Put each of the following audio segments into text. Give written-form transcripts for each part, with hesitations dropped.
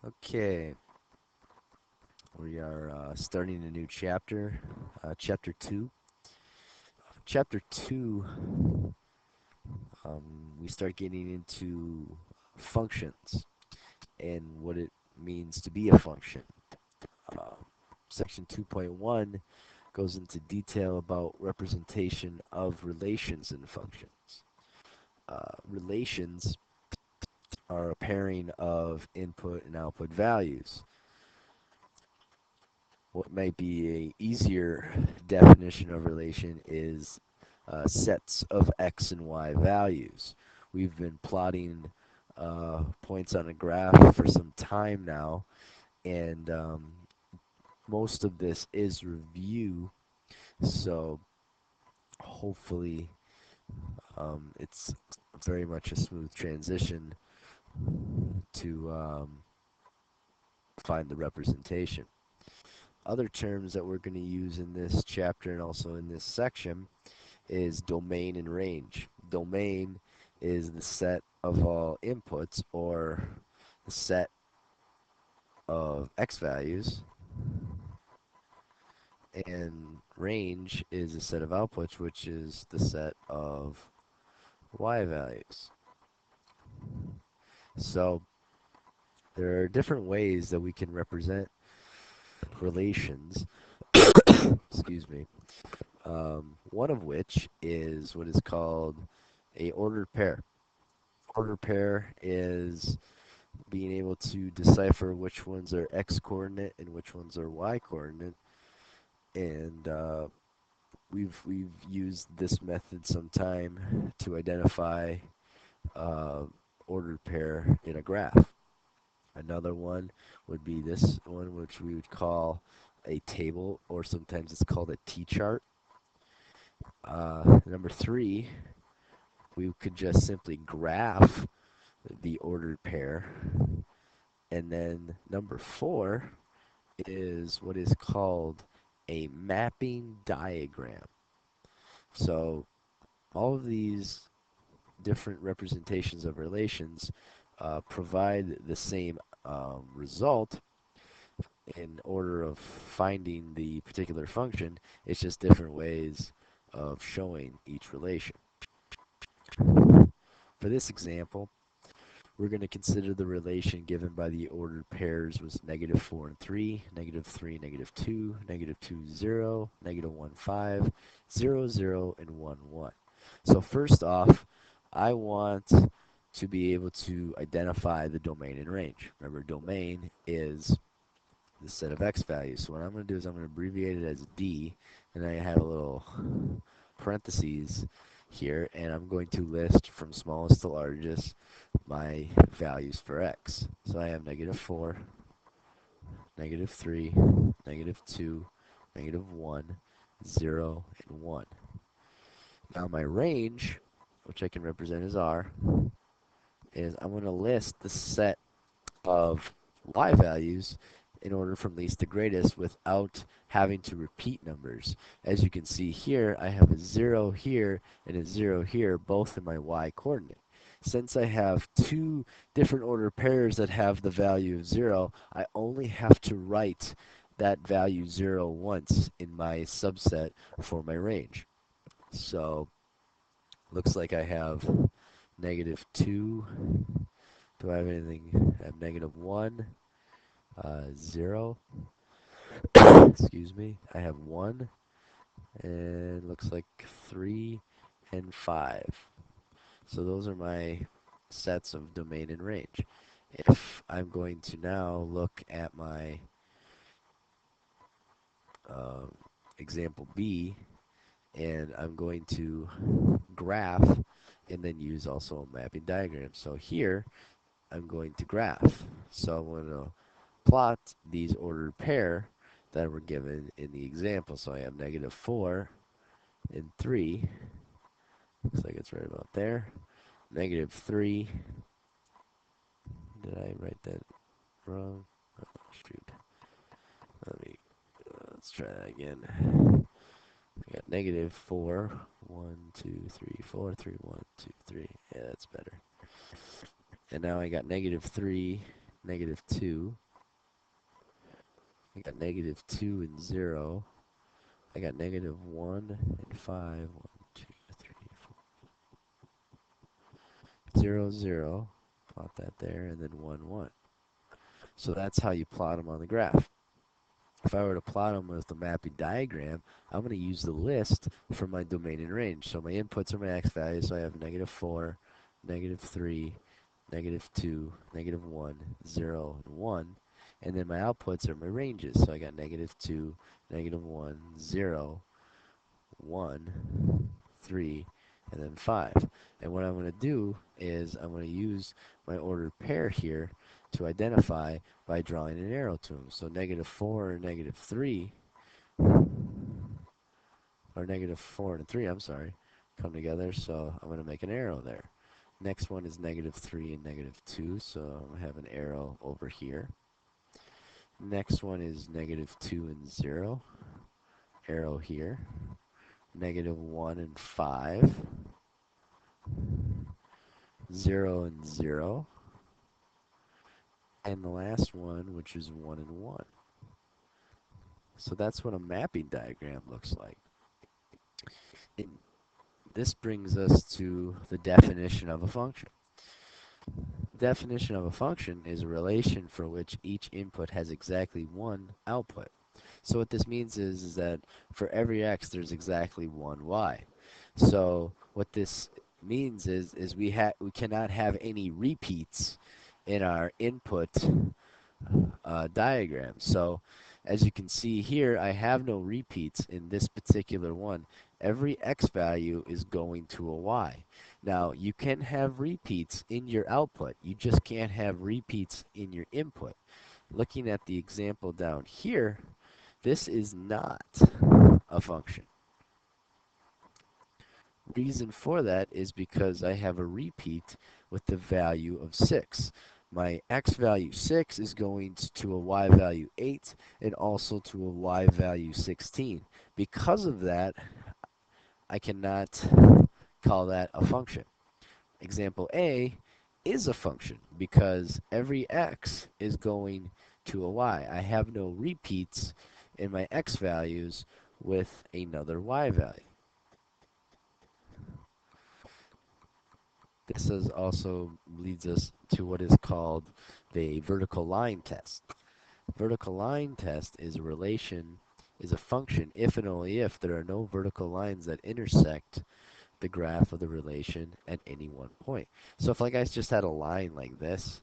Okay, we are starting a new chapter, chapter 2. Chapter 2, we start getting into functions and what it means to be a function. Uh, Section 2.1 goes into detail about representation of relations in functions. Relations are a pairing of input and output values. What might be a easier definition of relation is sets of x and y values. We've been plotting points on a graph for some time now, and most of this is review, so hopefully it's very much a smooth transition to find the representation. Other terms that we're going to use in this chapter and also in this section is domain and range. Domain is the set of all inputs or the set of x values, and range is a set of outputs, which is the set of y values. So there are different ways that we can represent relations, excuse me, one of which is what is called a ordered pair. Ordered pair is being able to decipher which ones are x coordinate and which ones are y coordinate, and we've used this method sometime to identify uh, ordered pair in a graph. Another one would be this one, which we would call a table, or sometimes it's called a t-chart. Number three, we could just simply graph the ordered pair. And then number four is what is called a mapping diagram. So all of these different representations of relations provide the same result in order of finding the particular function. It's just different ways of showing each relation. For this example, we're going to consider the relation given by the ordered pairs was -4 and 3, -3, -2, -2, 0, -1, 5, 0, 0, and 1, 1. So first off, I want to be able to identify the domain and range. Remember, domain is the set of x values. So what I'm going to do is I'm going to abbreviate it as D, and I have a little parentheses here, and I'm going to list from smallest to largest my values for x. So I have -4, -3, -2, -1, 0, and 1. Now my range, which I can represent as R, is I'm going to list the set of y values in order from least to greatest without having to repeat numbers. As you can see here, I have a 0 here and a 0 here, both in my y coordinate. Since I have two different order pairs that have the value of 0, I only have to write that value 0 once in my subset for my range. So looks like I have -2. Do I have anything? I have -1, 0. Excuse me. I have 1, and looks like 3 and 5. So those are my sets of domain and range. If I'm going to now look at my um, example B, and I'm going to graph and then use also a mapping diagram. So here, I'm going to graph. So I'm going to plot these ordered pair that were given in the example. So I have -4 and 3. Looks like it's right about there. -3. Did I write that wrong? Oh, shoot. Let's try that again. I got -4. 1, 2, 3, 4, 3, 1, 2, 3. Yeah, that's better. And now I got -3 negative 2. I got negative 2 and 0. I got negative 1 and 5. 1, 2, 3, 4, 0, 0. Plot that there, and then 1, 1. So that's how you plot them on the graph. If I were to plot them with the mapping diagram, I'm going to use the list for my domain and range. So my inputs are my x values, so I have negative 4, negative 3, negative 2, negative 1, 0, and 1. And then my outputs are my ranges. So I got negative 2, negative 1, 0, 1, 3, and then 5. And what I'm going to do is I'm going to use my ordered pair here to identify by drawing an arrow to them. So negative 4 and negative 3, or negative 4 and 3, I'm sorry, come together, so I'm going to make an arrow there. Next one is negative 3 and negative 2, so I'm going to have an arrow over here. Next one is negative 2 and 0, arrow here. Negative 1 and 5, 0 and 0, and the last one, which is 1 and 1. So that's what a mapping diagram looks like. And this brings us to the definition of a function. Definition of a function is a relation for which each input has exactly one output. So what this means is that for every x, there's exactly one y. So what this means is we cannot have any repeats in our input diagram. So as you can see here, I have no repeats in this particular one. Every x value is going to a y. Now, you can have repeats in your output. You just can't have repeats in your input. Looking at the example down here, this is not a function. Reason for that is because I have a repeat with the value of 6. My x value 6 is going to a y value 8 and also to a y value 16. Because of that, I cannot call that a function. Example A is a function because every x is going to a y. I have no repeats in my x values with another y value. This also leads us to what is called the vertical line test. Vertical line test is a function if and only if there are no vertical lines that intersect the graph of the relation at any one point. So if like I just had a line like this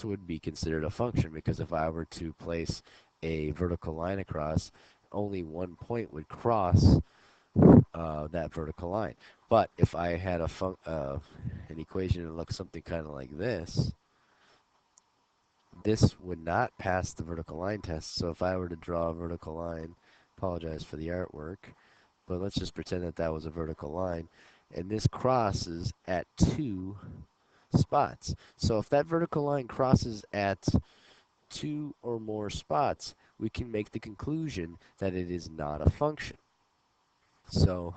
would be considered a function because if I were to place a vertical line across, only one point would cross that vertical line. But if I had an equation that looks something kind of like this would not pass the vertical line test. So if I were to draw a vertical line, apologize for the artwork, but let's just pretend that that was a vertical line, and this crosses at 2 spots. So if that vertical line crosses at 2 or more spots, we can make the conclusion that it is not a function. So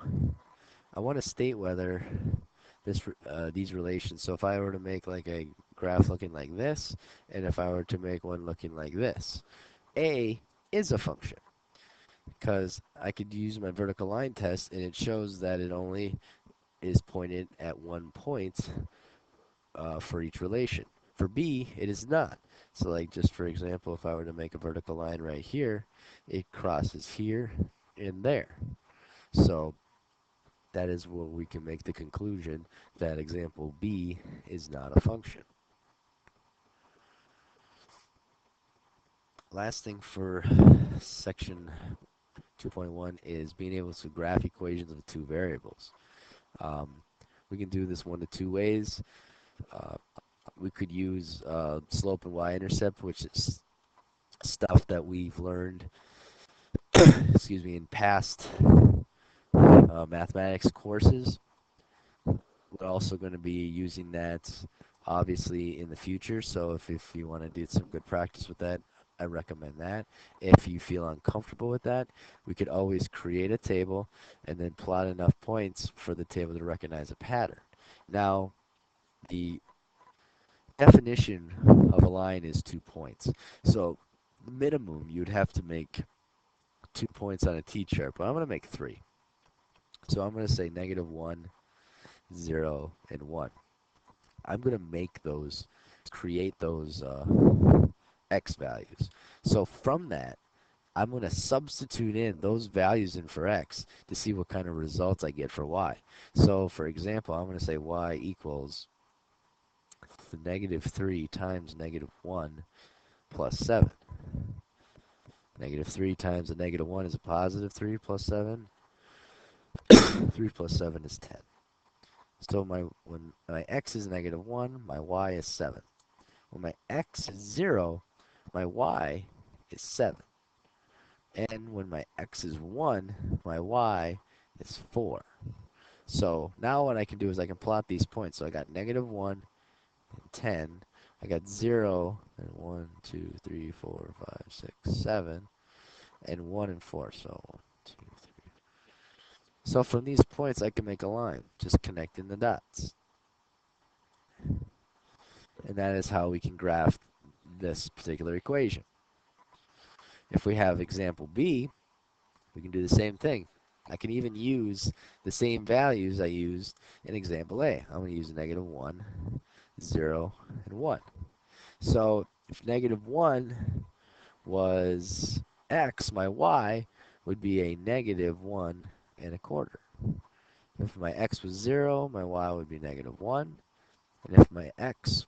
I want to state whether these relations, so if I were to make like a graph looking like this, and if I were to make one looking like this, A is a function because I could use my vertical line test and it shows that it only is pointed at one point for each relation. For B, it is not. So like just for example, if I were to make a vertical line right here, it crosses here and there. So that is where we can make the conclusion that example B is not a function. Last thing for section 2.1 is being able to graph equations of two variables. We can do this one of two ways. We could use slope and y-intercept, which is stuff that we've learned excuse me, in past mathematics courses. We're also going to be using that obviously in the future, so if you want to do some good practice with that, I recommend that. If you feel uncomfortable with that, we could always create a table and then plot enough points for the table to recognize a pattern. Now, the definition of a line is 2 points. So minimum, you'd have to make 2 points on a t-chart, but I'm going to make 3. So I'm going to say negative 1, 0, and 1. I'm going to make those, create those x values. So from that, I'm going to substitute in those values in for x to see what kind of results I get for y. So for example, I'm going to say y equals the negative 3 times negative 1 plus 7. Negative 3 times the negative 1 is a positive 3 plus 7. 3 plus 7 is 10. So when my x is negative 1, my y is 7. When my x is 0, my y is 7. And when my x is 1, my y is 4. So now what I can do is I can plot these points. So I got negative 1 and 10. I got 0 and 1, 2, 3, 4, 5, 6, 7. And 1 and 4. So 1, 2, 3. So from these points I can make a line, just connecting the dots. And that is how we can graph this particular equation. If we have example B, we can do the same thing. I can even use the same values I used in example A. I'm going to use negative 1, 0, and 1. So if negative 1 was x, my y would be a negative 1 and a quarter. If my x was 0, my y would be negative 1. And if my x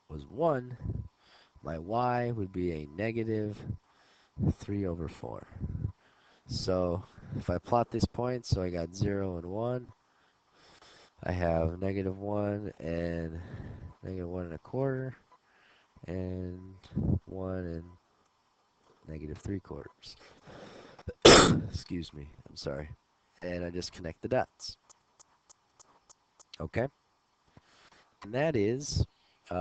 was 1, my y would be a negative 3 over 4. So if I plot these points, so I got 0 and 1, I have negative 1 and negative 1 and a quarter, and 1 and negative 3 quarters. Excuse me, I'm sorry. And I just connect the dots. Okay? And that is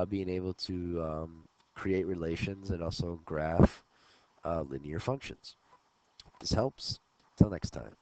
being able to create relations and also graph linear functions. This helps. Until next time.